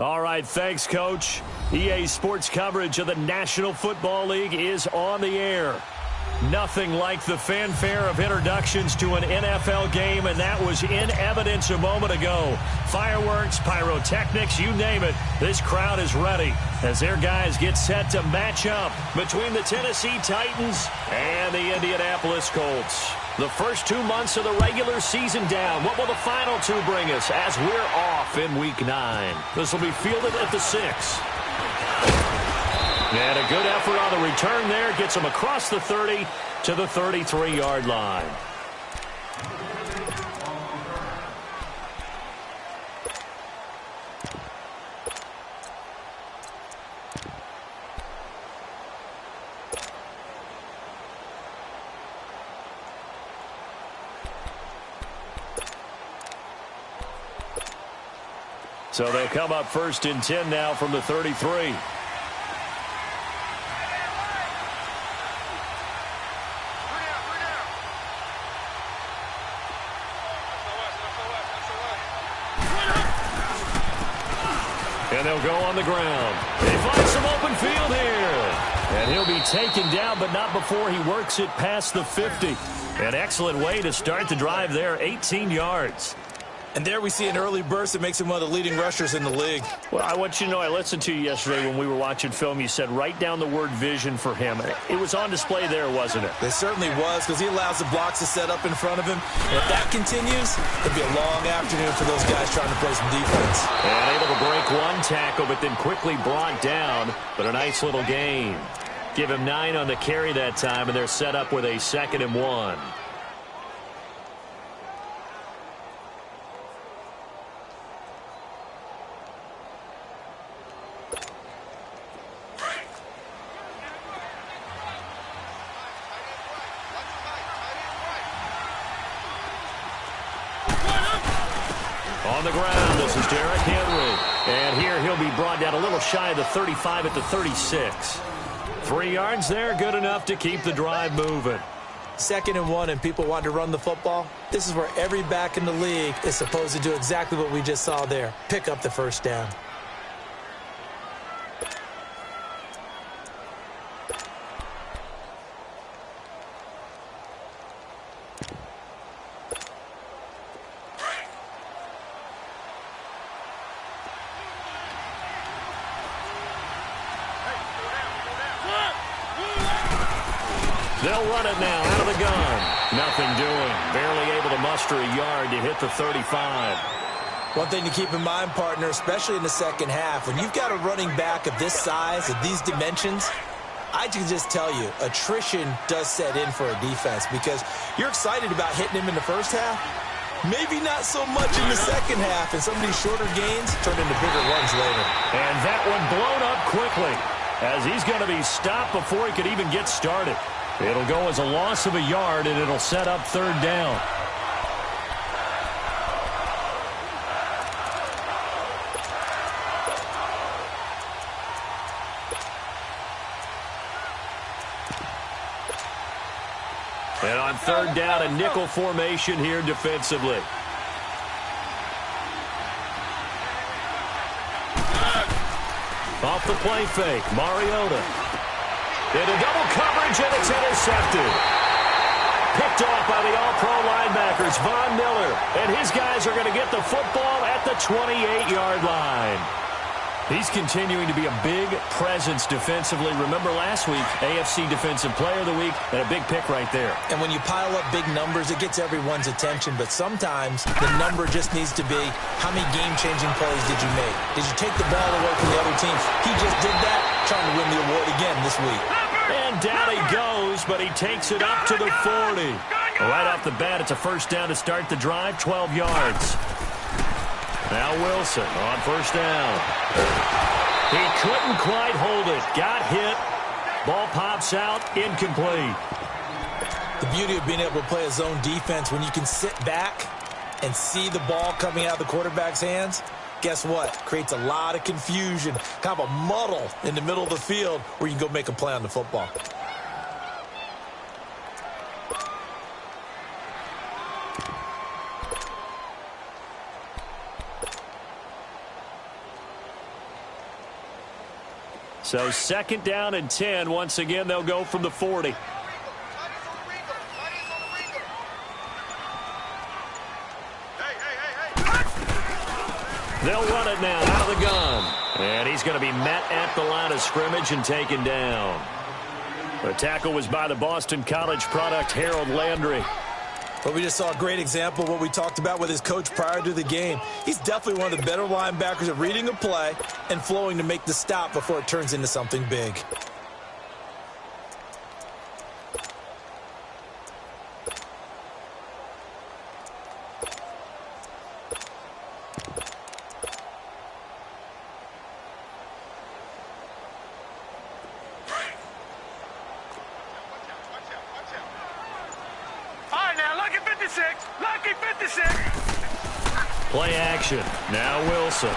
All right, thanks, Coach. EA Sports coverage of the National Football League is on the air. Nothing like the fanfare of introductions to an NFL game, and that was in evidence a moment ago. Fireworks, pyrotechnics, you name it. This crowd is ready as their guys get set to match up between the Tennessee Titans and the Indianapolis Colts. The first 2 months of the regular season down. What will the final two bring us as we're off in Week 9? This will be fielded at the 6. And a good effort on the return there. Gets him across the 30 to the 33-yard line. So they'll come up 1st and 10 now from the 33. And they'll go on the ground. They find some open field here. And he'll be taken down, but not before he works it past the 50. An excellent way to start the drive there, 18 yards. And there we see an early burst that makes him one of the leading rushers in the league. Well, I want you to know, I listened to you yesterday when we were watching film. You said write down the word vision for him. It was on display there, wasn't it? It certainly was, because he allows the blocks to set up in front of him. And if that continues, it'll be a long afternoon for those guys trying to play some defense. And able to break one tackle, but then quickly brought down. But a nice little gain. Give him 9 on the carry that time, and they're set up with a 2nd and 1. On the ground, this is Derrick Henry. And here he'll be brought down a little shy of the 35 at the 36. 3 yards there, good enough to keep the drive moving. 2nd and 1, and people want to run the football. This is where every back in the league is supposed to do exactly what we just saw there. Pick up the first down. They'll run it now out of the gun. Nothing doing. Barely able to muster a yard to hit the 35. One thing to keep in mind, partner, especially in the second half, when you've got a running back of this size, of these dimensions, I can just tell you, attrition does set in for a defense because you're excited about hitting him in the first half. Maybe not so much in the second half, and some of these shorter gains turn into bigger runs later. And that one blown up quickly as he's going to be stopped before he could even get started. It'll go as a loss of a yard, and it'll set up 3rd down. And on 3rd down, a nickel formation here defensively. Off the play fake, Mariota. Into double coverage, and it's intercepted. Picked off by the all-pro linebackers, Von Miller. And his guys are going to get the football at the 28-yard line. He's continuing to be a big presence defensively. Remember last week, AFC Defensive Player of the Week, and a big pick right there. And when you pile up big numbers, it gets everyone's attention. But sometimes the number just needs to be, how many game-changing plays did you make? Did you take the ball away from the other team? He just did that, trying to win the award again this week. And down he goes, but he takes it up to the 40. Right off the bat, it's a first down to start the drive, 12 yards. Now Wilson on first down. He couldn't quite hold it. Got hit. Ball pops out, incomplete. The beauty of being able to play a zone defense, when you can sit back and see the ball coming out of the quarterback's hands, guess what? Creates a lot of confusion, kind of a muddle in the middle of the field where you can go make a play on the football. So 2nd down and 10. Once again, they'll go from the 40. They'll run it now out of the gun. And he's going to be met at the line of scrimmage and taken down. The tackle was by the Boston College product, Harold Landry. But we just saw a great example of what we talked about with his coach prior to the game. He's definitely one of the better linebackers at reading a play and flowing to make the stop before it turns into something big. Play action. Now Wilson.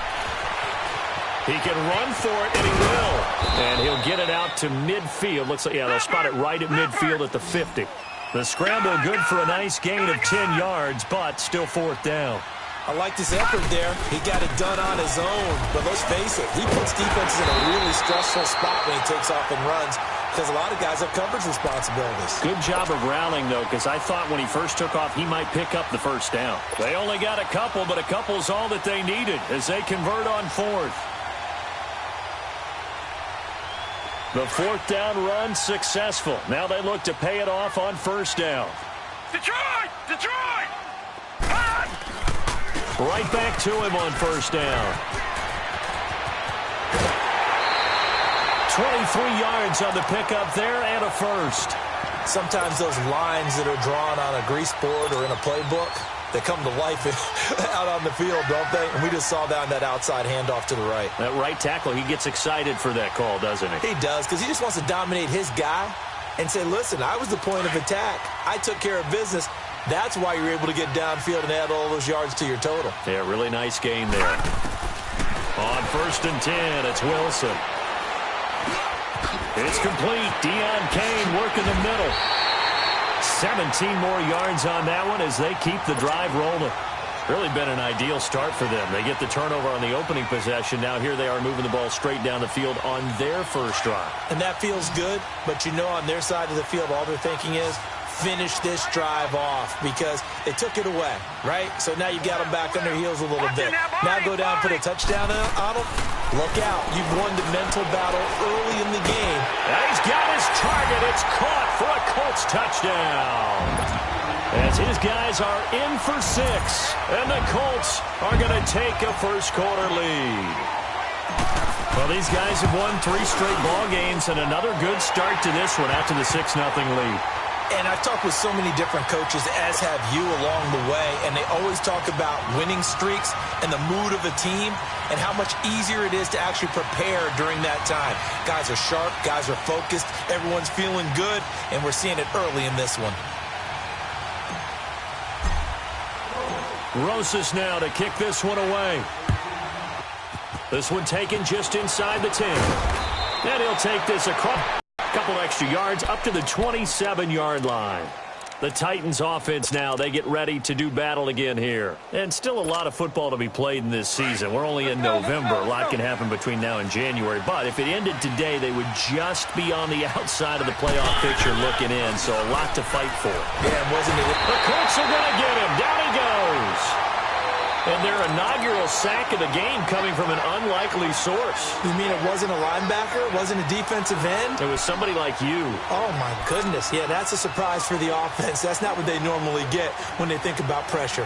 He can run for it, and he will. And he'll get it out to midfield. Looks like, yeah, they'll spot it right at midfield at the 50. The scramble good for a nice gain of 10 yards, but still 4th down. I like this effort there. He got it done on his own. But let's face it, he puts defenses in a really stressful spot when he takes off and runs, because a lot of guys have coverage responsibilities. Good job of rallying, though, because I thought when he first took off, he might pick up the 1st down. They only got a couple, but a couple's all that they needed as they convert on 4th. The 4th down run successful. Now they look to pay it off on 1st down. Detroit! Detroit! Right back to him on 1st down. 23 yards on the pickup there and a 1st. Sometimes those lines that are drawn on a grease board or in a playbook, they come to life out on the field, don't they? And we just saw that on that outside handoff to the right. That right tackle, he gets excited for that call, doesn't he? He does, because he just wants to dominate his guy and say, listen, I was the point of attack. I took care of business. That's why you're able to get downfield and add all those yards to your total. Yeah, really nice game there. On 1st and 10, it's Wilson. It's complete. Deion Kane working the middle. 17 more yards on that one as they keep the drive rolling. Really been an ideal start for them. They get the turnover on the opening possession. Now here they are moving the ball straight down the field on their 1st drive. And that feels good, but you know on their side of the field all they're thinking is, finish this drive off, because they took it away, right? So now you got them back on their heels a little bit. Now go down, put a touchdown on them. Look out. You've won the mental battle early in the game. And he's got his target. It's caught for a Colts touchdown. As his guys are in for 6. And the Colts are going to take a 1st quarter lead. Well, these guys have won 3 straight ball games and another good start to this one after the 6-0 lead. And I've talked with so many different coaches, as have you along the way, and they always talk about winning streaks and the mood of a team and how much easier it is to actually prepare during that time. Guys are sharp, guys are focused, everyone's feeling good, and we're seeing it early in this one. Rosas now to kick this one away. This one taken just inside the 10. And he'll take this across. Couple extra yards up to the 27-yard line. The Titans offense now, they get ready to do battle again here. And still a lot of football to be played in this season. We're only in November. A lot can happen between now and January. But if it ended today, they would just be on the outside of the playoff picture looking in. So a lot to fight for. Yeah, wasn't it? The Colts are going to get him. Down he goes. And their inaugural sack of the game coming from an unlikely source. You mean it wasn't a linebacker? It wasn't a defensive end? It was somebody like you. Oh, my goodness. Yeah, that's a surprise for the offense. That's not what they normally get when they think about pressure.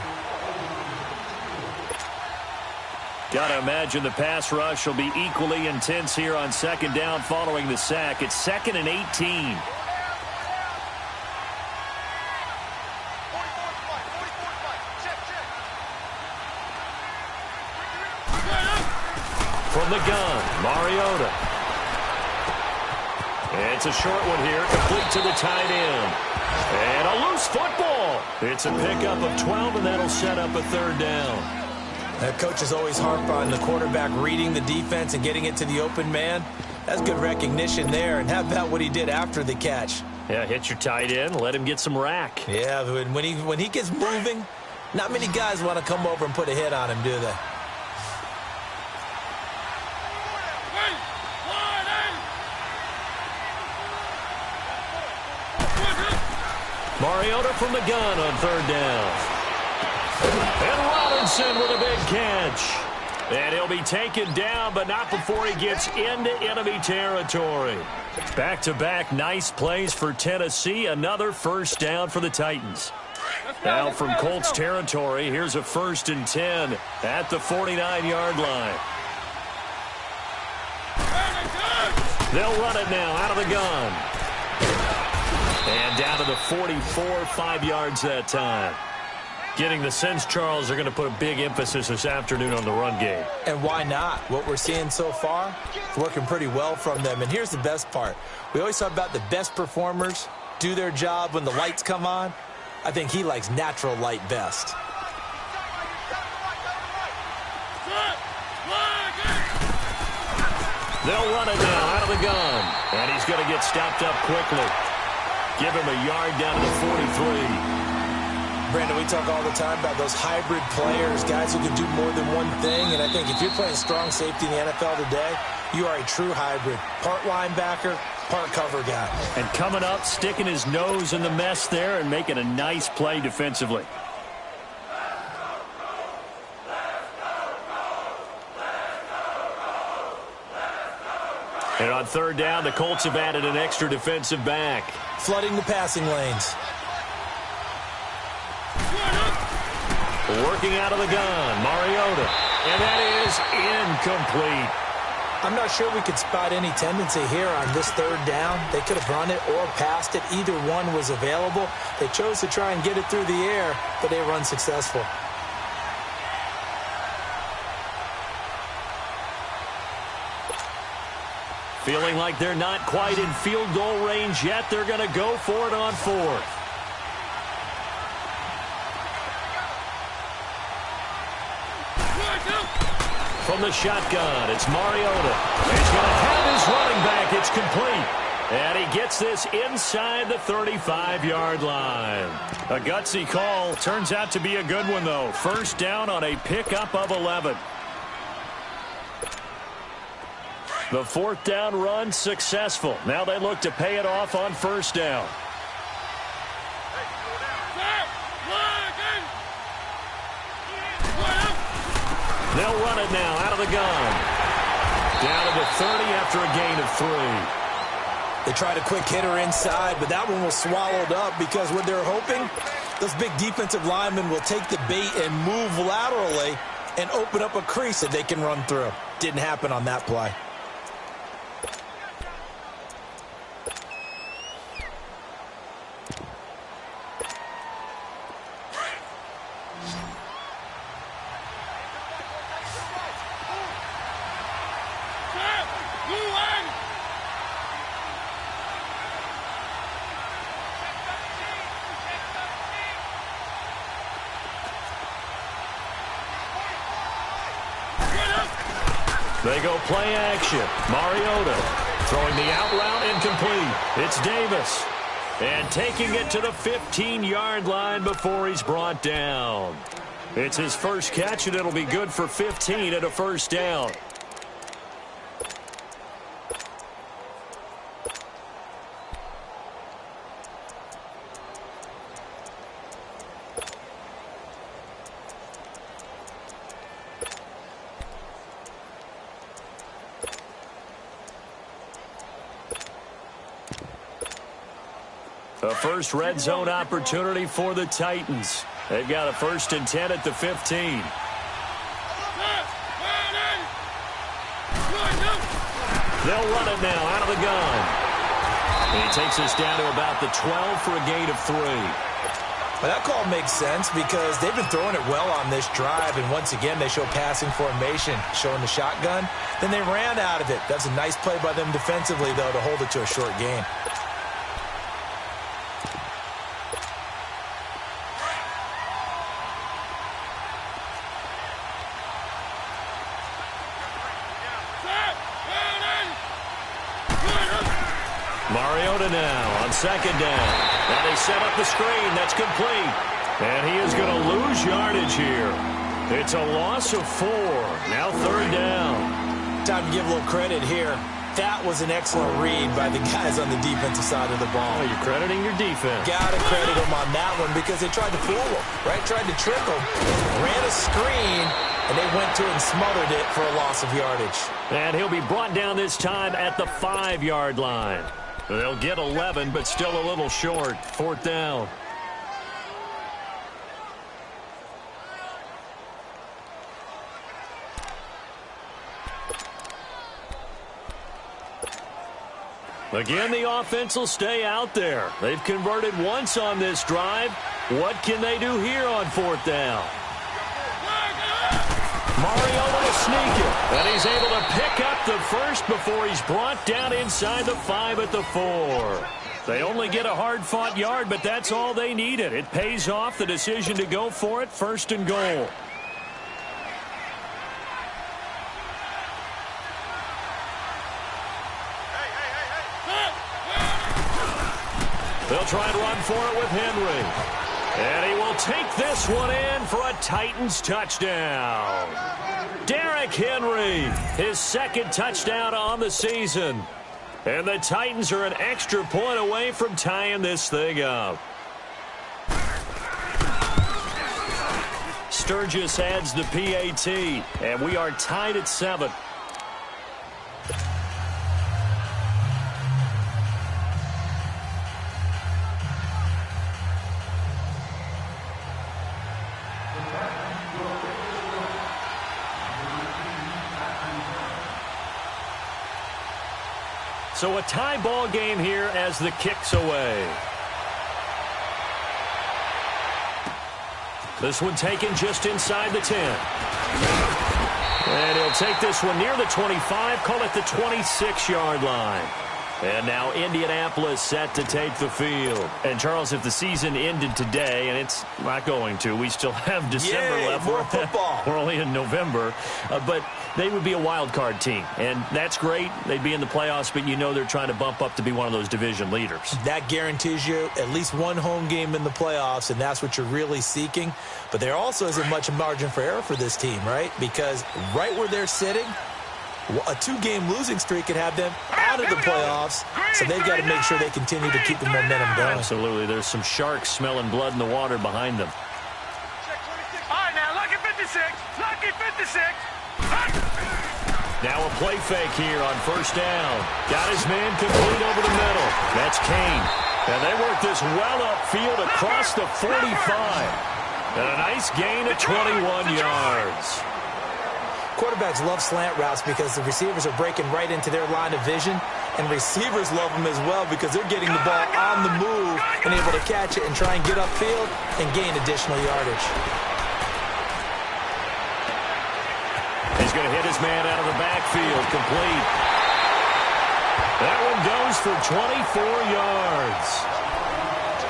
Got to imagine the pass rush will be equally intense here on 2nd down following the sack. It's 2nd and 18. From the gun, Mariota. It's a short one here, complete to the tight end. And a loose football. It's a pickup of 12, and that'll set up a 3rd down. That coach is always harp on the quarterback reading the defense and getting it to the open man. That's good recognition there. And how about what he did after the catch? Yeah, hit your tight end, let him get some rack. Yeah, when he gets moving, not many guys want to come over and put a hit on him, do they? Mariota from the gun on third down. And Robinson with a big catch. And he'll be taken down, but not before he gets into enemy territory. Back-to-back nice plays for Tennessee. Another first down for the Titans. Now from Colts territory, here's a 1st and 10 at the 49-yard line. They'll run it now out of the gun. And down to the 44, 5 yards that time. Getting the sense, Charles, they're going to put a big emphasis this afternoon on the run game. And why not? What we're seeing so far, it's working pretty well from them. And here's the best part. We always talk about the best performers do their job when the lights come on. I think he likes natural light best. They'll run it now out of the gun. And he's going to get stopped up quickly. Give him a yard down to the 43. Brandon, we talk all the time about those hybrid players, guys who can do more than one thing. And I think if you're playing strong safety in the NFL today, you are a true hybrid. Part linebacker, part cover guy. And coming up, sticking his nose in the mess there and making a nice play defensively. And on third down, the Colts have added an extra defensive back. Flooding the passing lanes. Working out of the gun, Mariota. And that is incomplete. I'm not sure we could spot any tendency here on this third down. They could have run it or passed it. Either one was available. They chose to try and get it through the air, but they were unsuccessful. Feeling like they're not quite in field goal range yet. They're going to go for it on 4th. From the shotgun, it's Mariota. He's going to have his running back. It's complete. And he gets this inside the 35-yard line. A gutsy call. Turns out to be a good one, though. First down on a pickup of 11. The 4th down run successful. Now they look to pay it off on first down. They'll run it now out of the gun. Down to the 30 after a gain of 3. They tried a quick hitter inside, but that one was swallowed up because what they're hoping, those big defensive linemen will take the bait and move laterally and open up a crease that they can run through. Didn't happen on that play. They go play action. Mariota throwing the out route incomplete. It's Davis. And taking it to the 15-yard line before he's brought down. It's his first catch, and it'll be good for 15 at a first down. A first red zone opportunity for the Titans. They've got a 1st and 10 at the 15. They'll run it now out of the gun. And he takes us down to about the 12 for a gain of 3. Well, that call makes sense because they've been throwing it well on this drive, and once again they show passing formation, showing the shotgun. Then they ran out of it. That's a nice play by them defensively, though, to hold it to a short gain. Mariota now on second down. Now they set up the screen. That's complete. And he is going to lose yardage here. It's a loss of 4. Now third down. Time to give a little credit here. That was an excellent read by the guys on the defensive side of the ball. Oh, you're crediting your defense. Got to credit them on that one because they tried to fool them, right? Tried to trick them, ran a screen, and they went to it and smothered it for a loss of yardage. And he'll be brought down this time at the 5-yard line. They'll get 11, but still a little short. 4th down. Again, the offense will stay out there. They've converted once on this drive. What can they do here on 4th down? Mario will sneak it, and he's able to pick up the first before he's brought down inside the 5 at the 4. They only get a hard-fought yard, but that's all they needed. It pays off the decision to go for it, 1st and goal. They'll try and run for it with Henry. And he will take this one in for a Titans touchdown. Derrick Henry, his 2nd touchdown on the season. And the Titans are an extra point away from tying this thing up. Sturgis adds the PAT, and we are tied at 7. So a tie ball game here as the kick's away. This one taken just inside the 10. And he'll take this one near the 25, call it the 26-yard line. And now Indianapolis set to take the field. And, Charles, if the season ended today, and it's not going to, we still have December left. More football. We're only in November. But they would be a wild card team. And that's great. They'd be in the playoffs, but you know they're trying to bump up to be one of those division leaders. That guarantees you at least one home game in the playoffs, and that's what you're really seeking. But there also isn't much margin for error for this team, right? Because right where they're sitting, a 2-game losing streak could have them out of the playoffs, so they've got to make sure they continue to keep the momentum going. Absolutely. There's some sharks smelling blood in the water behind them. All right, now, lucky 56. Lucky 56. Now a play fake here on 1st down. Got his man complete over the middle. That's Kane. And they work this well upfield across the 45. And a nice gain of 21 yards. Quarterbacks love slant routes because the receivers are breaking right into their line of vision, and receivers love them as well because they're getting the ball on the move and able to catch it and try and get upfield and gain additional yardage. He's going to hit his man out of the backfield, complete. That one goes for 24 yards.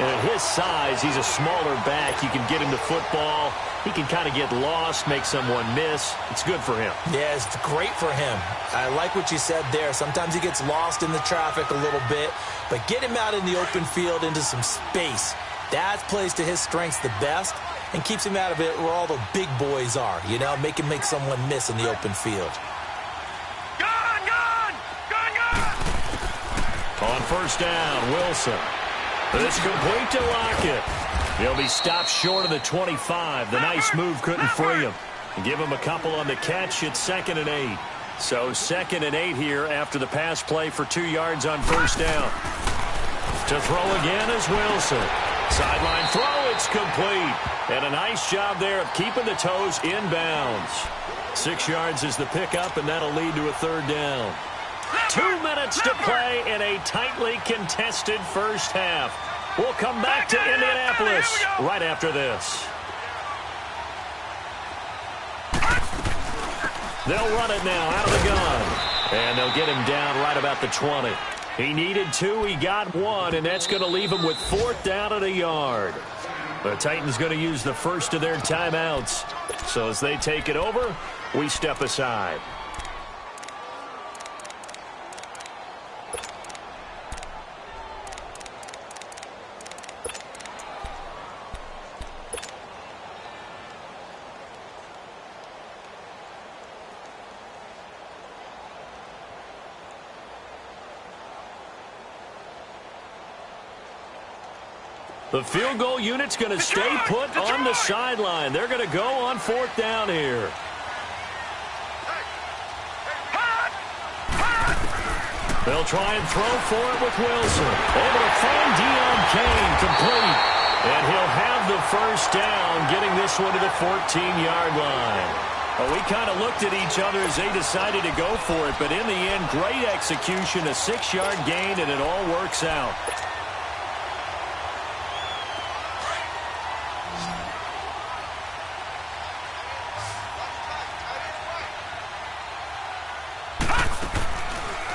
And at his size, he's a smaller back. You can get him the football. He can kind of get lost, make someone miss. It's good for him. Yeah, it's great for him. I like what you said there. Sometimes he gets lost in the traffic a little bit, but get him out in the open field into some space. That plays to his strengths the best and keeps him out of it where all the big boys are, you know, make him make someone miss in the open field. Gone, gone, gone, gone. On 1st down, Wilson. This complete to Lockett. He'll be stopped short of the 25. The nice move couldn't free him. Give him a couple on the catch. It's 2nd and 8. So 2nd and 8 here after the pass play for 2 yards on 1st down. To throw again is Wilson. Sideline throw, it's complete. And a nice job there of keeping the toes inbounds. 6 yards is the pickup, and that'll lead to a 3rd down. 2 minutes to play in a tightly contested first half. We'll come back to Indianapolis right after this. They'll run it now out of the gun. And they'll get him down right about the 20. He needed 2, he got 1, and that's going to leave him with 4th down at a yard. The Titans going to use the first of their timeouts. So as they take it over, we step aside. The field goal unit's going to stay put on the sideline. They're going to go on 4th down here. They'll try and throw for it with Wilson. Able to find Deion Kane complete. And he'll have the first down, getting this one to the 14-yard line. Well, we kind of looked at each other as they decided to go for it. But in the end, great execution, a 6-yard gain, and it all works out.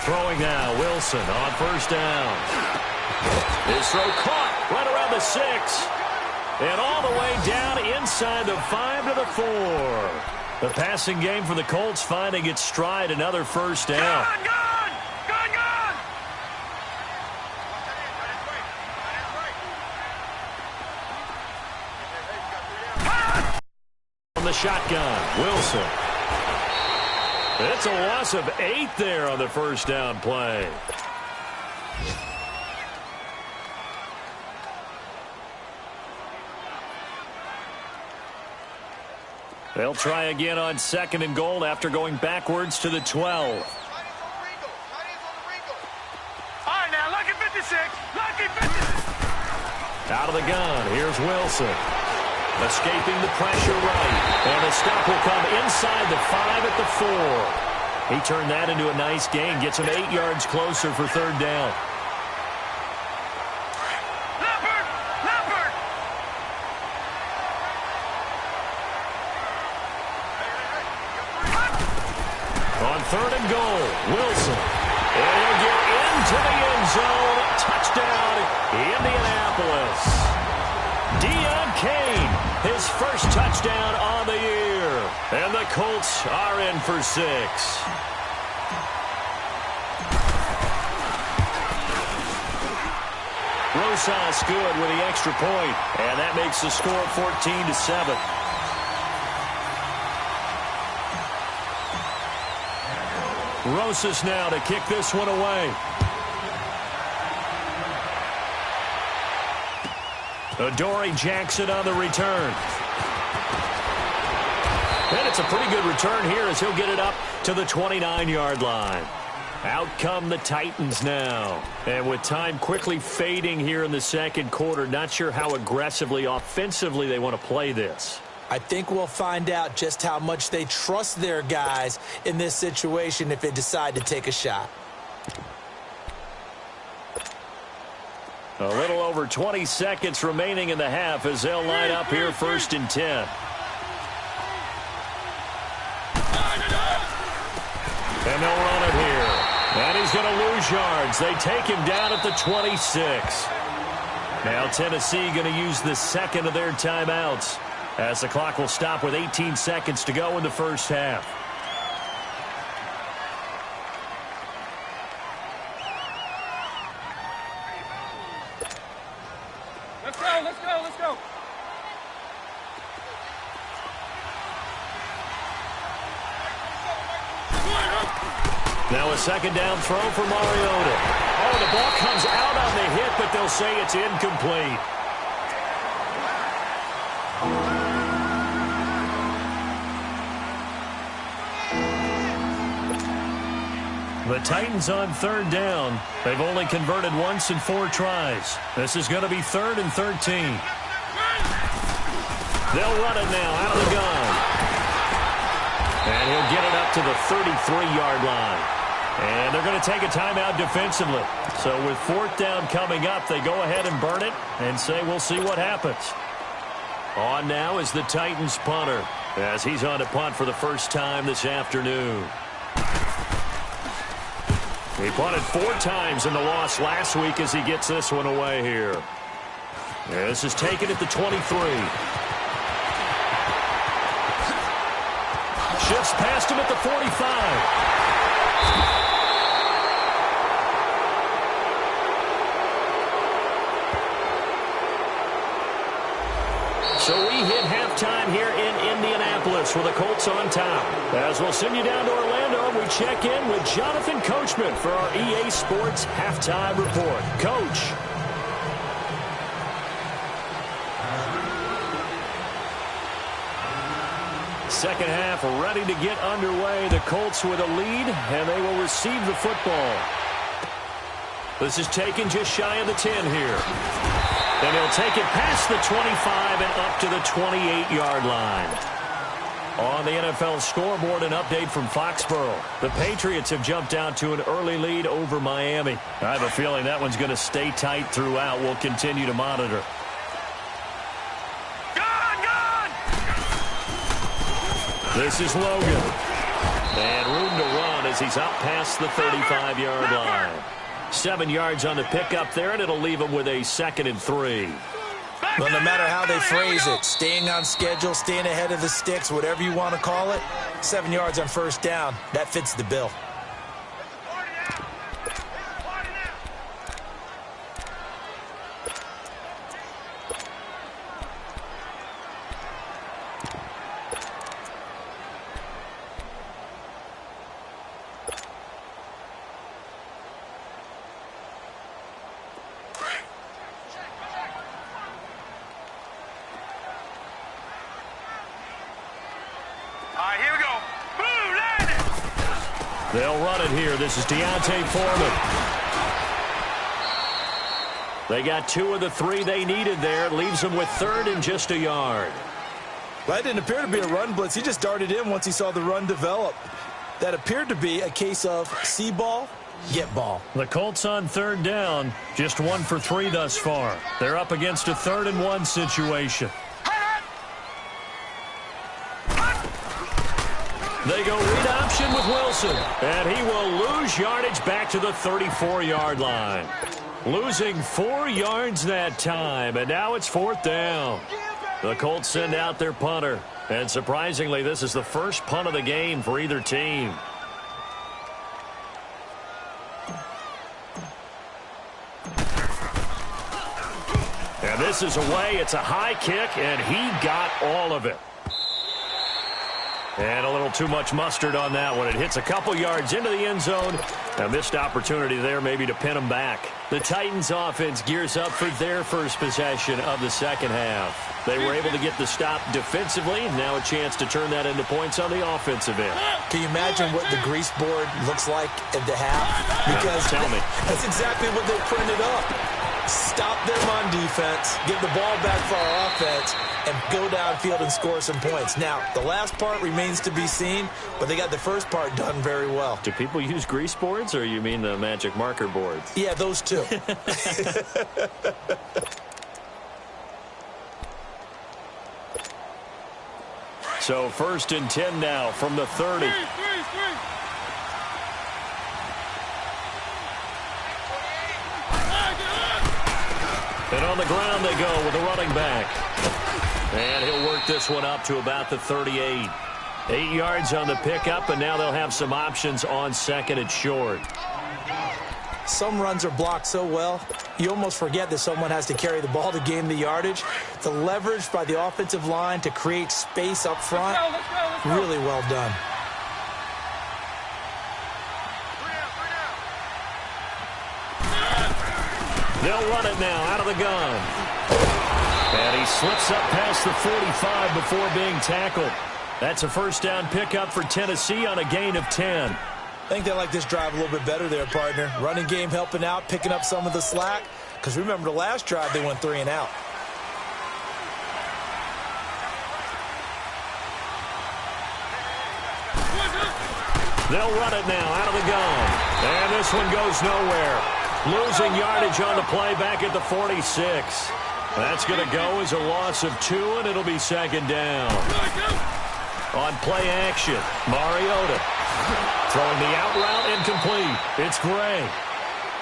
Throwing now, Wilson on 1st down. His throw caught right around the 6. And all the way down inside the 5 to the 4. The passing game for the Colts finding its stride, another first down. Gone! From the shotgun, Wilson. It's a loss of 8 there on the first down play. They'll try again on 2nd and goal after going backwards to the 12. All right, now, lucky 56. Lucky 56. Out of the gun, here's Wilson. Escaping the pressure right. And the stop will come inside the 5 at the 4. He turned that into a nice gain. Gets him 8 yards closer for 3rd down. Leopard! On 3rd and goal, Wilson. And he'll get into the end zone. Touchdown, Indianapolis. Deion Kane, his first touchdown on the year. And the Colts are in for 6. Rosas good with the extra point. And that makes the score 14-7. Rosas now to kick this one away. Adoree Jackson on the return. And it's a pretty good return here as he'll get it up to the 29-yard line. Out come the Titans now. And with time quickly fading here in the 2nd quarter, not sure how aggressively, offensively they want to play this. I think we'll find out just how much they trust their guys in this situation if they decide to take a shot. A little over 20 seconds remaining in the half as they'll line up here 1st and 10. And they'll run it here. And he's going to lose yards. They take him down at the 26. Now Tennessee going to use the 2nd of their timeouts as the clock will stop with 18 seconds to go in the first half. Let's go. Now a 2nd down throw for Mariota. Oh, the ball comes out on the hit, but they'll say it's incomplete. The Titans on 3rd down. They've only converted once in 4 tries. This is going to be 3rd and 13. They'll run it now out of the gun. And he'll get it up to the 33-yard line. And they're going to take a timeout defensively. So with 4th down coming up, they go ahead and burn it and say we'll see what happens. On now is the Titans punter as he's on to punt for the first time this afternoon. He punted 4 times in the loss last week as he gets this one away here. This is taken at the 23. Shifts past him at the 45. So we hit halftime here in Indianapolis with the Colts on top. As we'll send you down to Orlando, we check in with Jonathan Coachman for our EA Sports Halftime Report. Coach. Second half ready to get underway. The Colts with a lead, and they will receive the football. This is taken just shy of the 10 here. And he'll take it past the 25 and up to the 28-yard line. On the NFL scoreboard, an update from Foxborough. The Patriots have jumped out to an early lead over Miami. I have a feeling that one's going to stay tight throughout. We'll continue to monitor. This is Logan. And room to run as he's up past the 35-yard line. 7 yards on the pickup there, and it'll leave him with a 2nd and 3. Well, no matter how they phrase it, staying on schedule, staying ahead of the sticks, whatever you want to call it, 7 yards on first down, that fits the bill. They'll run it here. This is Deontay Foreman. They got 2 of the 3 they needed there. It leaves them with 3rd and just a yard. That didn't appear to be a run blitz. He just darted in once he saw the run develop. That appeared to be a case of see ball, get ball. The Colts on 3rd down, just 1 for 3 thus far. They're up against a 3rd and 1 situation. They go read option with Wilson, and he will lose yardage back to the 34-yard line. Losing 4 yards that time, and now it's 4th down. The Colts send out their punter, and surprisingly, this is the first punt of the game for either team. And this is away. It's a high kick, and he got all of it. And a little too much mustard on that one. It hits a couple yards into the end zone. A missed opportunity there maybe to pin them back. The Titans offense gears up for their first possession of the second half. They were able to get the stop defensively. Now a chance to turn that into points on the offensive end. Can you imagine what the grease board looks like at the half? Because tell me. That's exactly what they printed up. Stop them on defense, get the ball back for our offense, and go downfield and score some points. Now, the last part remains to be seen, but they got the first part done very well. Do people use grease boards, or you mean the magic marker boards? Yeah, those two. So 1st and 10 now from the 30. And on the ground they go with a running back. And he'll work this one up to about the 38. 8 yards on the pickup, and now they'll have some options on 2nd and short. Some runs are blocked so well, you almost forget that someone has to carry the ball to gain the yardage. The leverage by the offensive line to create space up front, really well done. They'll run it now out of the gun. And he slips up past the 45 before being tackled. That's a first down pickup for Tennessee on a gain of 10. I think they like this drive a little bit better there, partner. Running game helping out, picking up some of the slack. Because remember, the last drive, they went 3 and out. They'll run it now out of the gun. And this one goes nowhere. Losing yardage on the play back at the 46. That's going to go as a loss of 2, and it'll be 2nd down. On play action, Mariota throwing the out route incomplete. It's Gray.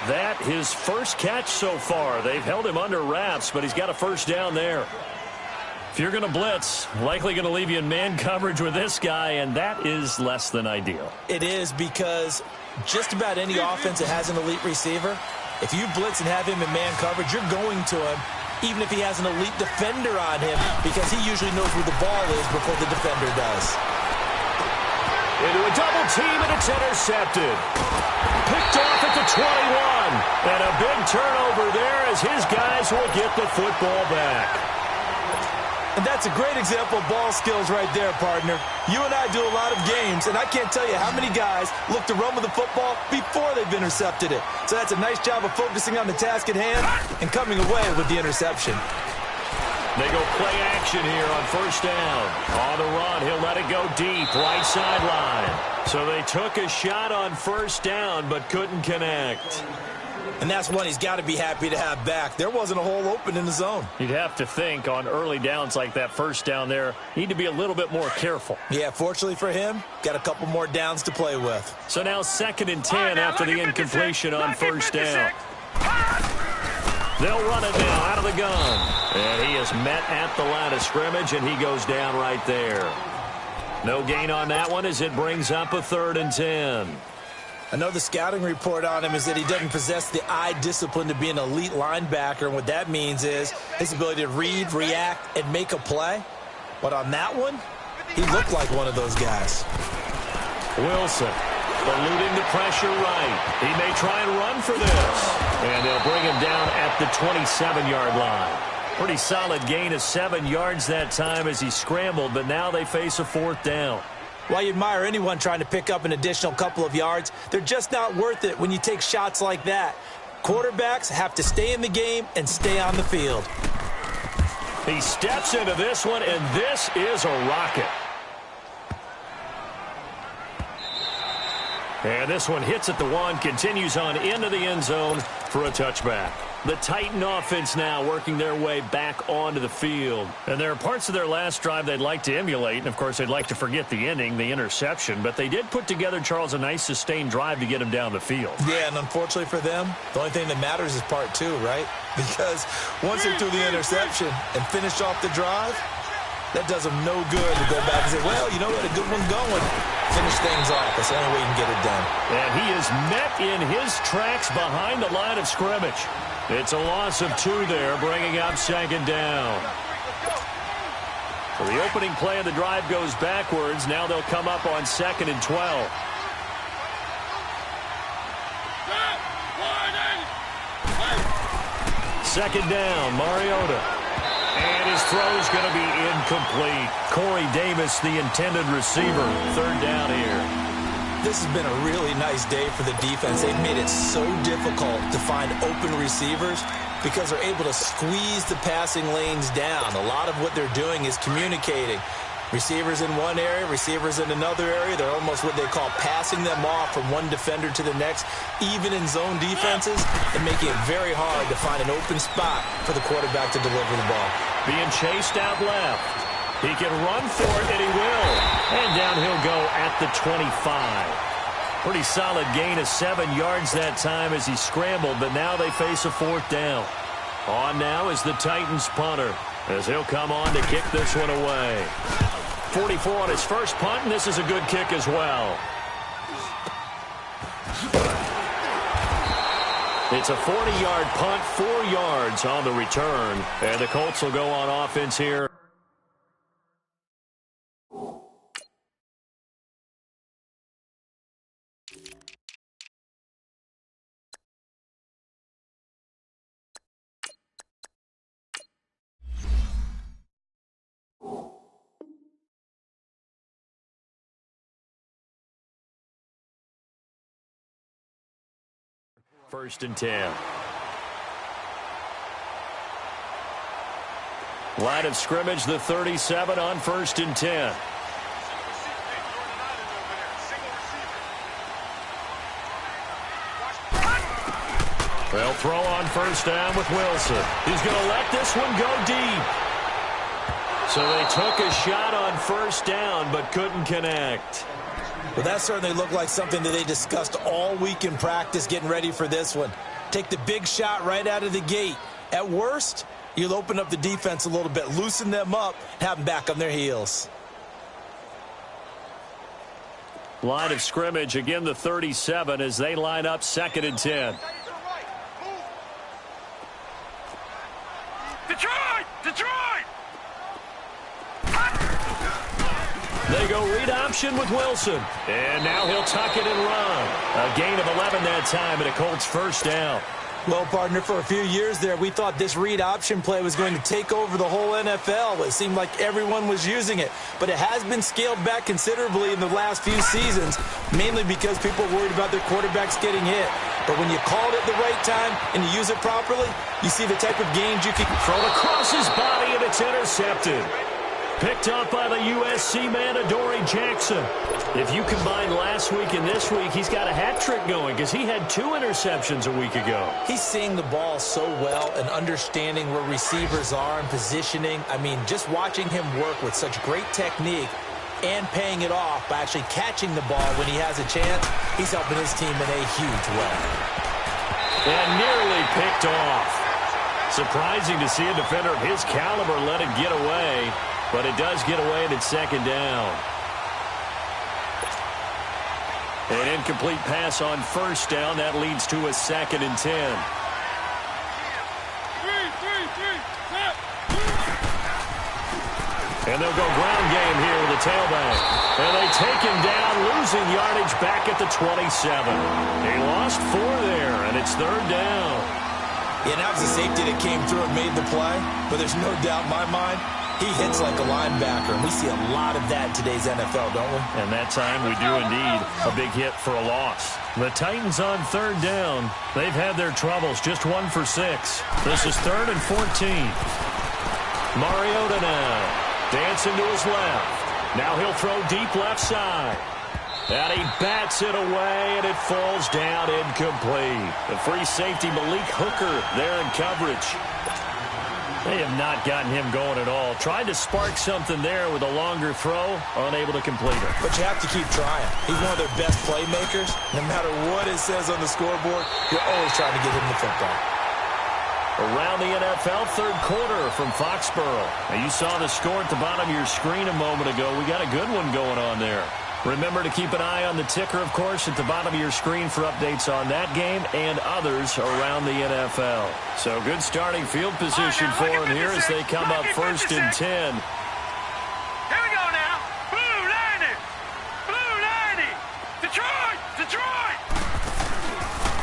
That his first catch so far. They've held him under wraps, but he's got a first down there. If you're going to blitz, likely going to leave you in man coverage with this guy, and that is less than ideal. It is, because just about any offense that has an elite receiver, if you blitz and have him in man coverage, you're going to him, even if he has an elite defender on him, because he usually knows where the ball is before the defender does. Into a double team, and it's intercepted. Picked off at the 21. And a big turnover there as his guys will get the football back. And that's a great example of ball skills right there, partner. You and I do a lot of games, and I can't tell you how many guys look to run with the football before they've intercepted it. So that's a nice job of focusing on the task at hand and coming away with the interception. They go play action here on first down. On the run, he'll let it go deep, right sideline. So they took a shot on first down, but couldn't connect. And that's one he's got to be happy to have back. There wasn't a hole open in the zone. You'd have to think on early downs like that first down there, need to be a little bit more careful. Yeah, fortunately for him, got a couple more downs to play with. So now 2nd and 10 after the incompletion on first down. They'll run it now out of the gun. And he is met at the line of scrimmage, and he goes down right there. No gain on that one as it brings up a 3rd and 10. I know the scouting report on him is that he doesn't possess the eye discipline to be an elite linebacker, and what that means is his ability to read, react, and make a play. But on that one, he looked like one of those guys. Wilson eluding the pressure right. He may try and run for this. And they'll bring him down at the 27-yard line. Pretty solid gain of 7 yards that time as he scrambled, but now they face a 4th down. While you admire anyone trying to pick up an additional couple of yards, they're just not worth it when you take shots like that. Quarterbacks have to stay in the game and stay on the field. He steps into this one, and this is a rocket. And this one hits at the 1, continues on into the end zone for a touchback. The Titan offense now working their way back onto the field. And there are parts of their last drive they'd like to emulate. And, of course, they'd like to forget the ending, the interception. But they did put together, Charles, a nice sustained drive to get him down the field. Yeah, and unfortunately for them, the only thing that matters is part 2, right? Because once they threw the interception and finished off the drive, that does them no good to go back and say, well, you know what, a good one going. Finish things off. That's the only way you can get it done. And he is met in his tracks behind the line of scrimmage. It's a loss of 2 there, bringing up 2nd down. So the opening play of the drive goes backwards. Now they'll come up on 2nd and 12. Second down, Mariota. And his throw is going to be incomplete. Corey Davis, the intended receiver. 3rd down here. This has been a really nice day for the defense. They've made it so difficult to find open receivers because they're able to squeeze the passing lanes down. A lot of what they're doing is communicating. Receivers in one area, receivers in another area. They're almost what they call passing them off from one defender to the next, even in zone defenses, and making it very hard to find an open spot for the quarterback to deliver the ball. Being chased out left. He can run for it, and he will. And down he'll go at the 25. Pretty solid gain of 7 yards that time as he scrambled, but now they face a 4th down. On now is the Titans punter, as he'll come on to kick this one away. 44 on his first punt, and this is a good kick as well. It's a 40-yard punt, 4 yards on the return. And the Colts will go on offense here. First and 10. Line of scrimmage, the 37 on 1st and 10. They'll throw on first down with Wilson. He's going to let this one go deep. So they took a shot on first down but couldn't connect. Well, that certainly looked like something that they discussed all week in practice getting ready for this one. Take the big shot right out of the gate. At worst, you'll open up the defense a little bit, loosen them up, have them back on their heels. Line of scrimmage, again the 37 as they line up 2nd and 10. Detroit! Detroit! They go read option with Wilson. And now he'll tuck it and run. A gain of 11 that time and a Colts first down. Well, partner, for a few years there, we thought this read option play was going to take over the whole NFL. It seemed like everyone was using it. But it has been scaled back considerably in the last few seasons, mainly because people are worried about their quarterbacks getting hit. But when you call it at the right time and you use it properly, you see the type of gains you can throw across his body, and it's intercepted. Picked up by the USC man, Adoree Jackson. If you combine last week and this week, he's got a hat trick going because he had 2 interceptions a week ago. He's seeing the ball so well and understanding where receivers are and positioning. I mean, just watching him work with such great technique and paying it off by actually catching the ball when he has a chance, he's helping his team in a huge way. And nearly picked off. Surprising to see a defender of his caliber let it get away. But it does get away, and it's second down. An incomplete pass on first down. That leads to a 2nd and 10. And they'll go ground game here with the tailback. And they take him down, losing yardage back at the 27. They lost 4 there, and it's 3rd down. Yeah, that was a safety that came through and made the play. But there's no doubt in my mind, he hits like a linebacker, and we see a lot of that in today's NFL, don't we? And that time we do indeed. A big hit for a loss. The Titans on 3rd down. They've had their troubles, just 1 for 6. This is 3rd and 14. Mariota now, dancing to his left. Now he'll throw deep left side. And he bats it away, and it falls down incomplete. The free safety, Malik Hooker, there in coverage. They have not gotten him going at all. Tried to spark something there with a longer throw, unable to complete it. But you have to keep trying. He's one of their best playmakers. No matter what it says on the scoreboard, you're always trying to get him the football. Around the NFL, 3rd quarter from Foxborough. Now, you saw the score at the bottom of your screen a moment ago. We got a good one going on there. Remember to keep an eye on the ticker, of course, at the bottom of your screen for updates on that game and others around the NFL. So good starting field position for them here as they come up 1st and 10. Here we go now. Blue 90. Blue 90. Detroit. Detroit.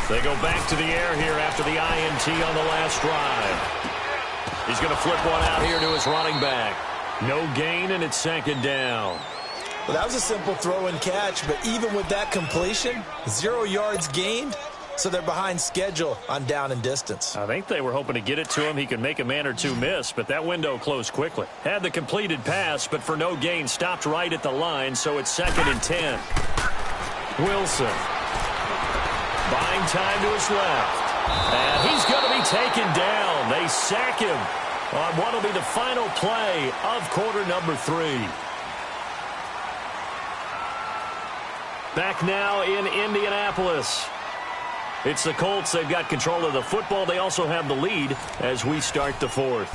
They go back to the air here after the INT on the last drive. He's going to flip one out here to his running back. No gain, and it's 2nd down. Well, that was a simple throw and catch, but even with that completion, 0 yards gained, so they're behind schedule on down and distance. I think they were hoping to get it to him. He could make a man or two miss, but that window closed quickly. Had the completed pass, but for no gain, stopped right at the line, so it's 2nd and 10. Wilson. Buying time to his left. And he's going to be taken down. They sack him on what will be the final play of quarter number 3. Back now in Indianapolis. It's the Colts. They've got control of the football. They also have the lead as we start the 4th.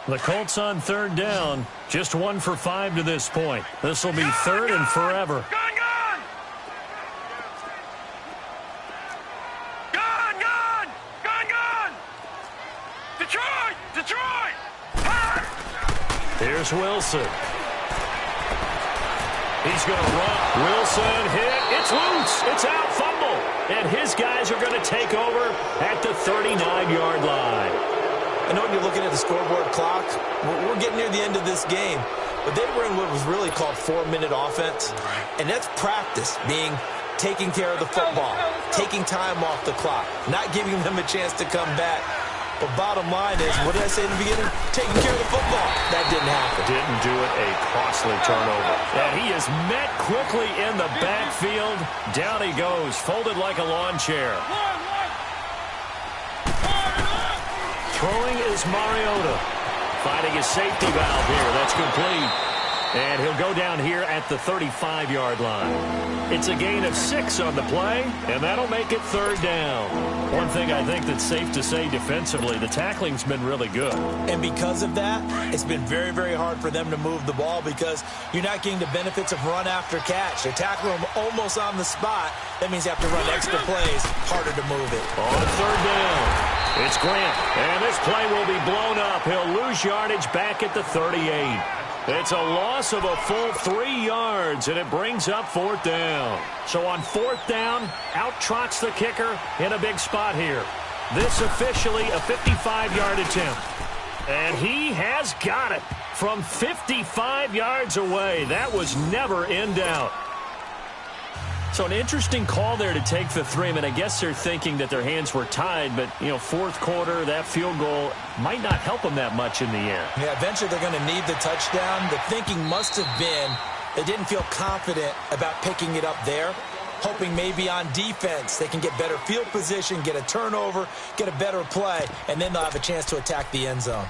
The Colts on 3rd down. Just 1 for 5 to this point. This will be 3rd and forever. Here's Wilson. He's going to run. Wilson hit. It's loose. It's out. Fumble. And his guys are going to take over at the 39-yard line. I know when you're looking at the scoreboard clock, we're getting near the end of this game. But they were in what was really called 4-minute offense. And that's practice, being taking care of the football, taking time off the clock, not giving them a chance to come back. But bottom line is, what did I say in the beginning? Taking care of the football. That didn't happen. Didn't do it. A costly turnover. And he is met quickly in the backfield. Down he goes, folded like a lawn chair. Throwing is Mariota. Finding his safety valve here. That's complete. And he'll go down here at the 35-yard line. It's a gain of 6 on the play, and that'll make it 3rd down. One thing I think that's safe to say defensively, the tackling's been really good. And because of that, it's been very, very hard for them to move the ball because you're not getting the benefits of run after catch. They're tackling them almost on the spot. That means you have to run extra plays, harder to move it. On 3rd down, it's Grant, and this play will be blown up. He'll lose yardage back at the 38. It's a loss of a full 3 yards, and it brings up 4th down. So on 4th down, out trots the kicker in a big spot here. This officially a 55-yard attempt. And he has got it from 55 yards away. That was never in doubt. So an interesting call there to take the 3. I mean, I guess they're thinking that their hands were tied, but, you know, 4th quarter, that field goal might not help them that much in the end. Yeah, eventually they're going to need the touchdown. The thinking must have been they didn't feel confident about picking it up there, hoping maybe on defense they can get better field position, get a turnover, get a better play, and then they'll have a chance to attack the end zone.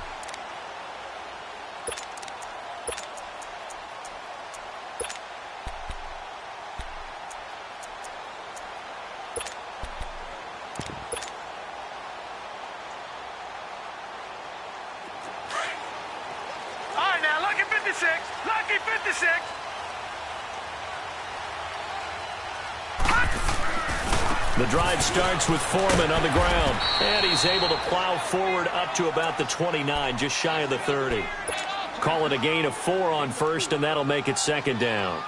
Lucky 56. The drive starts with Foreman on the ground, and he's able to plow forward up to about the 29, just shy of the 30. Call it a gain of 4 on 1st, and that'll make it 2nd down.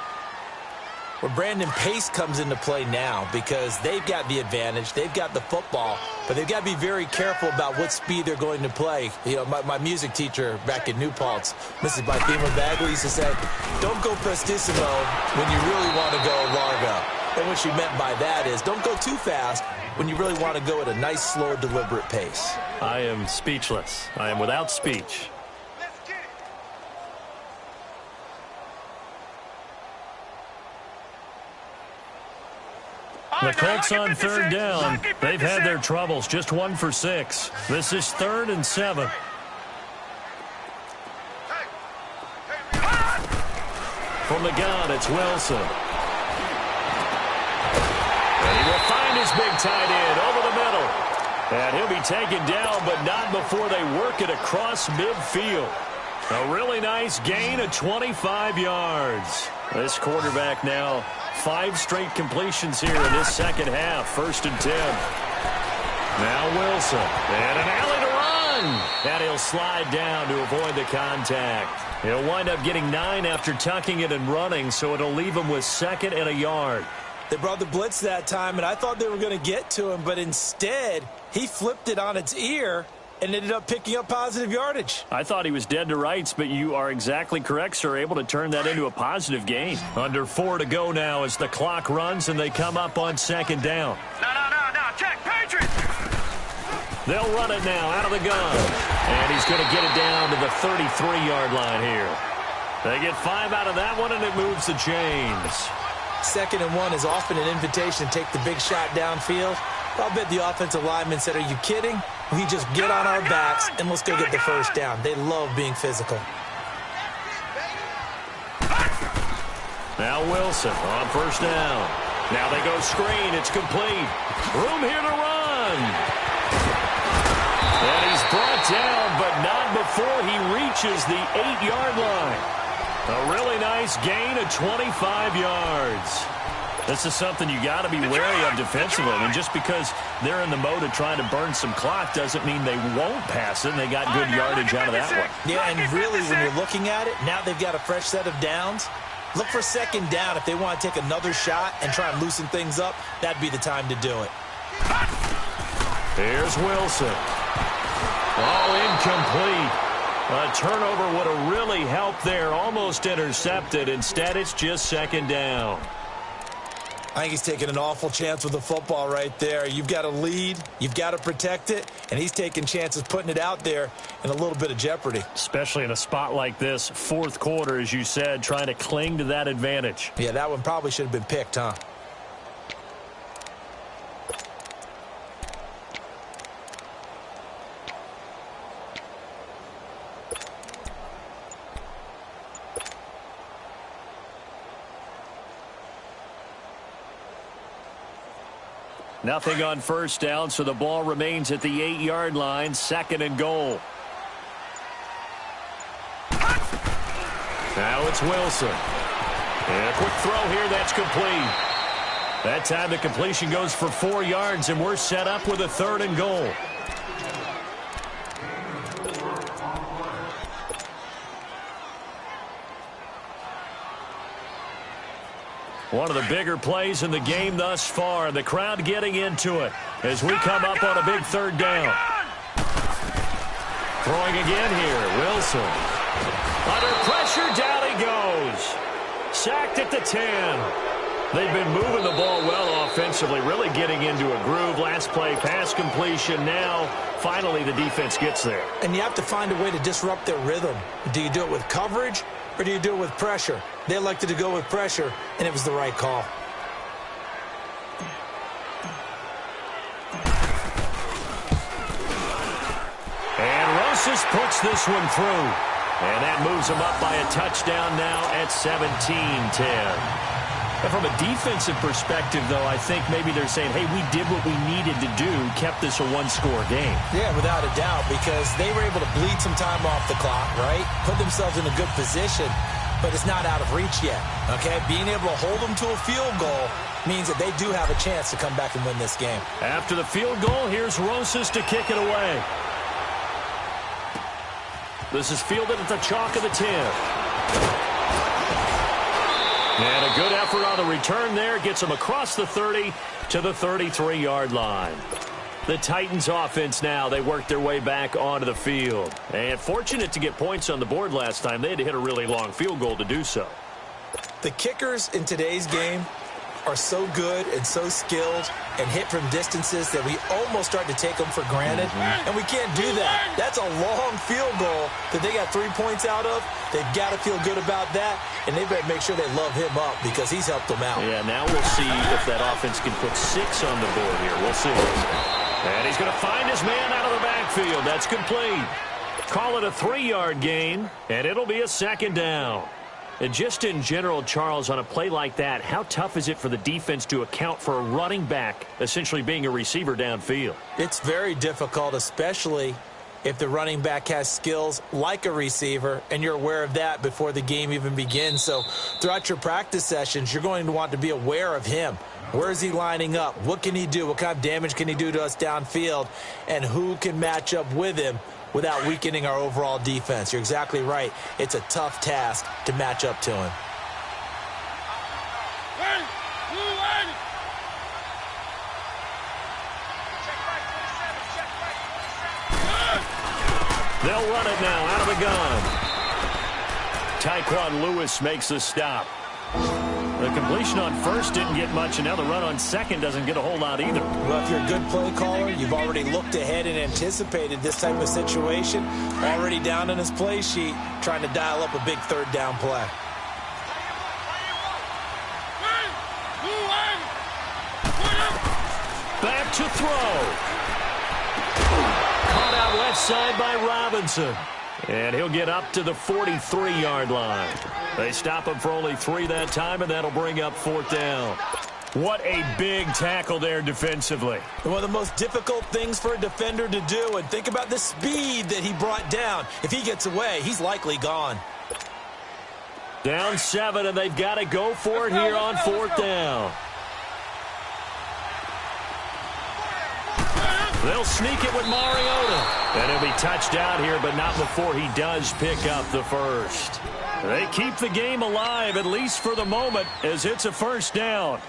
Well, Brandon, pace comes into play now because they've got the advantage. They've got the football, but they've got to be very careful about what speed they're going to play. You know, my music teacher back in New Paltz, Mrs. Bythema Bagley, used to say, don't go prestissimo when you really want to go largo. And what she meant by that is don't go too fast when you really want to go at a nice, slow, deliberate pace. I am speechless. I am without speech. The Colts on 3rd down. They've had their troubles. Just 1 for 6. This is 3rd and 7. From the gun, it's Wilson. And he will find his big tight end over the middle. And he'll be taken down, but not before they work it across midfield. A really nice gain of 25 yards. This quarterback now 5 straight completions here in this second half. 1st and 10. Now Wilson. And an alley to run. And he'll slide down to avoid the contact. He'll wind up getting 9 after tucking it and running, so it'll leave him with 2nd and a yard. They brought the blitz that time, and I thought they were going to get to him, but instead he flipped it on its ear and ended up picking up positive yardage. I thought he was dead to rights, but you are exactly correct, sir. Able to turn that into a positive gain. Under 4 to go now as the clock runs and they come up on 2nd down. No. Check, Patriots. They'll run it now out of the gun. And he's going to get it down to the 33-yard line here. They get 5 out of that one, and it moves the chains. 2nd and 1 is often an invitation to take the big shot downfield. I'll bet the offensive lineman said, are you kidding? We just get on our backs and let's go get the 1st down. They love being physical. Now Wilson on 1st down. Now they go screen. It's complete. Room here to run. And he's brought down, but not before he reaches the 8-yard line. A really nice gain of 25 yards. This is something you got to be wary of defensively. I mean, just because they're in the mode of trying to burn some clock doesn't mean they won't pass it, and they got good yardage out of that one. Yeah, and really, when you're looking at it, now they've got a fresh set of downs. Look for 2nd down. If they want to take another shot and try and loosen things up, that'd be the time to do it. Here's Wilson. Oh, incomplete. A turnover would have really helped there. Almost intercepted. Instead, it's just 2nd down. I think he's taking an awful chance with the football right there. You've got to lead, you've got to protect it, and he's taking chances putting it out there in a little bit of jeopardy. Especially in a spot like this, 4th quarter, as you said, trying to cling to that advantage. Yeah, that one probably should have been picked, huh? Nothing on 1st down, so the ball remains at the 8-yard line. 2nd and goal. Now it's Wilson. And a quick throw here, that's complete. That time the completion goes for 4 yards, and we're set up with a 3rd and goal. One of the bigger plays in the game thus far. The crowd getting into it as we come up on a big third down. Throwing again here, Wilson. Under pressure, down he goes. Sacked at the 10. They've been moving the ball well offensively, really getting into a groove. Last play, pass completion. Now, finally, the defense gets there. And you have to find a way to disrupt their rhythm. Do you do it with coverage, or do you do it with pressure? They elected to go with pressure, and it was the right call. And Rosas puts this one through. And that moves them up by a touchdown now at 17-10. From a defensive perspective, though, I think maybe they're saying, hey, we did what we needed to do, kept this a one-score game. Yeah, without a doubt, because they were able to bleed some time off the clock, right? Put themselves in a good position, but it's not out of reach yet, okay? Being able to hold them to a field goal means that they do have a chance to come back and win this game. After the field goal, here's Rosas to kick it away. This is fielded at the chalk of the 10. And a good effort on the return there. Gets them across the 30 to the 33-yard line. The Titans offense now, they work their way back onto the field. And fortunate to get points on the board last time. They had to hit a really long field goal to do so. The kickers in today's game are so good and so skilled and hit from distances that we almost start to take them for granted. And we can't do that. That's a long field goal that they got 3 points out of. They've got to feel good about that, and they better make sure they love him up because he's helped them out. Yeah, now we'll see if that offense can put 6 on the board here. We'll see. And he's going to find his man out of the backfield. That's complete. Call it a 3-yard gain, and it'll be a second down. And just in general, Charles, on a play like that, how tough is it for the defense to account for a running back essentially being a receiver downfield? It's very difficult, especially if the running back has skills like a receiver, and you're aware of that before the game even begins. So throughout your practice sessions, you're going to want to be aware of him. Where is he lining up? What can he do? What kind of damage can he do to us downfield? And who can match up with him without weakening our overall defense? You're exactly right. It's a tough task to match up to him. They'll run it now out of the gun. Tyquan Lewis makes the stop. The completion on first didn't get much, and now the run on second doesn't get a whole lot either. Well, if you're a good play caller, you've already looked ahead and anticipated this type of situation. Already down in his play sheet, trying to dial up a big third down play. Back to throw. Caught out left side by Robinson. And he'll get up to the 43-yard line. They stop him for only 3 that time, and that'll bring up 4th down. What a big tackle there defensively. One of the most difficult things for a defender to do, and think about the speed that he brought down. If he gets away, he's likely gone. Down 7, and they've got to go for it here on 4th down. They'll sneak it with Mariota. And he'll be touched out here, but not before he does pick up the first. They keep the game alive, at least for the moment, as it's a first down.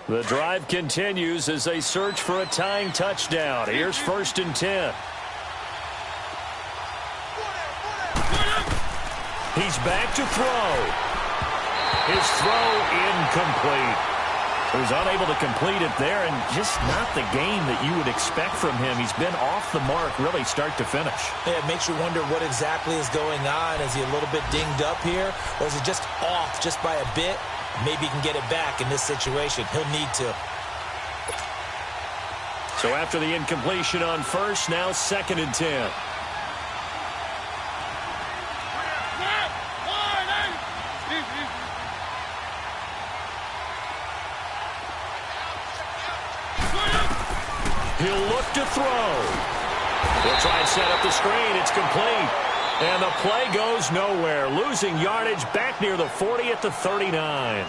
The drive continues as they search for a tying touchdown. Here's 1st and 10. He's back to throw. His throw incomplete. He was unable to complete it there, and just not the game that you would expect from him. He's been off the mark really start to finish. Yeah, it makes you wonder what exactly is going on. Is he a little bit dinged up here, or is it just off just by a bit? Maybe he can get it back in this situation. He'll need to. So after the incompletion on first, now 2nd and 10. He'll look to throw. He'll try and set up the screen. It's complete. And the play goes nowhere. Losing yardage back near the 40 at the 39.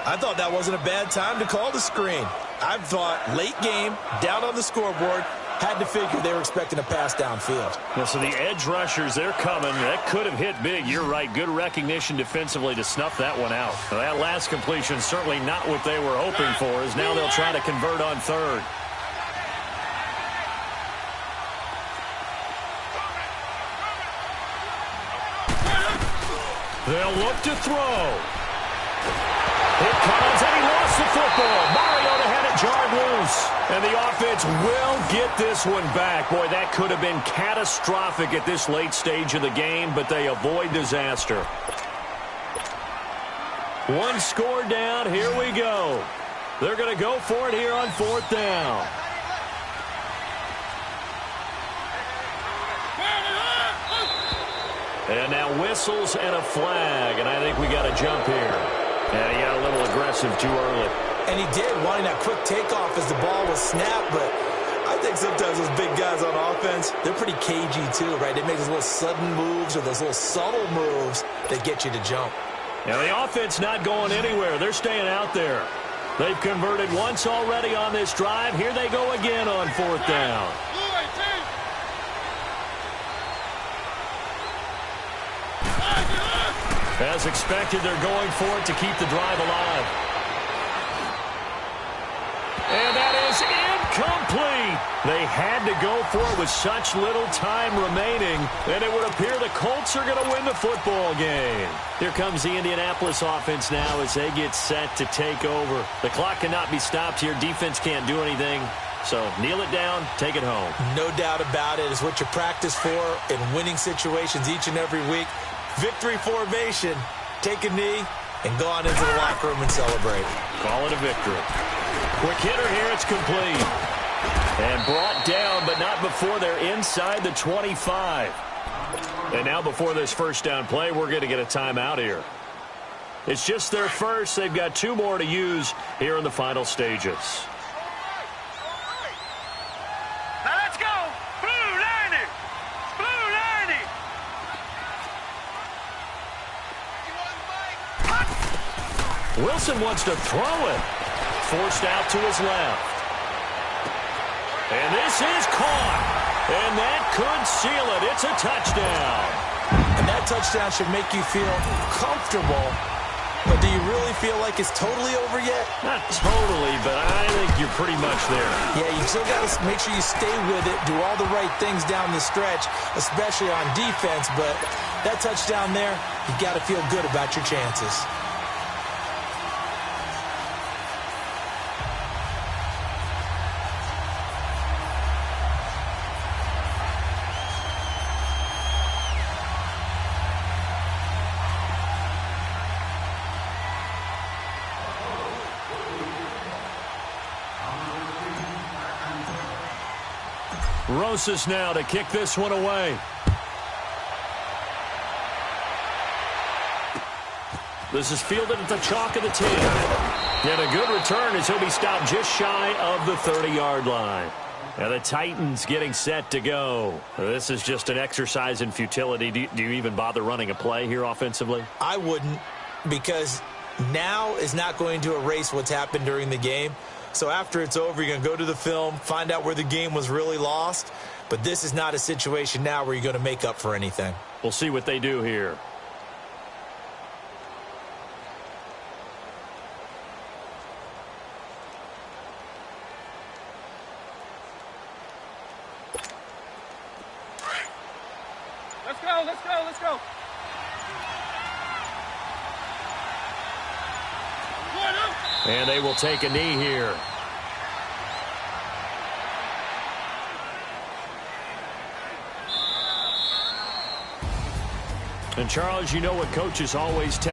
I thought that wasn't a bad time to call the screen. I thought late game, down on the scoreboard, had to figure they were expecting a pass downfield. Yeah, so the edge rushers, they're coming. That could have hit big. You're right. Good recognition defensively to snuff that one out. Now, that last completion, certainly not what they were hoping for, as now they'll try to convert on third. They'll look to throw. It comes, and he lost the football. Mariota had it jarred loose. And the offense will get this one back. Boy, that could have been catastrophic at this late stage of the game, but they avoid disaster. One score down. Here we go. They're going to go for it here on fourth down. And now whistles and a flag, and I think we got a jump here. Yeah, he got a little aggressive too early. And he did, wanting that quick takeoff as the ball was snapped, but I think sometimes those big guys on offense, they're pretty cagey too, right? They make those little sudden moves or those little subtle moves that get you to jump. Now the offense not going anywhere. They're staying out there. They've converted once already on this drive. Here they go again on fourth down. As expected, they're going for it to keep the drive alive. And that is incomplete. They had to go for it with such little time remaining, and it would appear the Colts are going to win the football game. Here comes the Indianapolis offense now as they get set to take over. The clock cannot be stopped here. Defense can't do anything. So kneel it down, take it home. No doubt about it. It's what you practice for in winning situations each and every week. Victory formation. Take a knee and go on into the locker room and celebrate. Call it a victory. Quick hitter here. It's complete. And brought down, but not before they're inside the 25. And now before this first down play, we're going to get a timeout here. It's just their first. They've got two more to use here in the final stages. Wilson wants to throw it. Forced out to his left. And this is caught. And that could seal it. It's a touchdown. And that touchdown should make you feel comfortable. But do you really feel like it's totally over yet? Not totally, but I think you're pretty much there. Yeah, you still got to make sure you stay with it, do all the right things down the stretch, especially on defense. But that touchdown there, you got to feel good about your chances. Rosas now to kick this one away. This is fielded at the chalk of the 10. And a good return as he'll be stopped just shy of the 30-yard line. Now the Titans getting set to go. This is just an exercise in futility. Do you even bother running a play here offensively? I wouldn't, because now is not going to erase what's happened during the game. So after it's over, you're going to go to the film, find out where the game was really lost. But this is not a situation now where you're going to make up for anything. We'll see what they do here. Let's go, let's go, let's go. And they will take a knee here. And Charles, you know what coaches always tell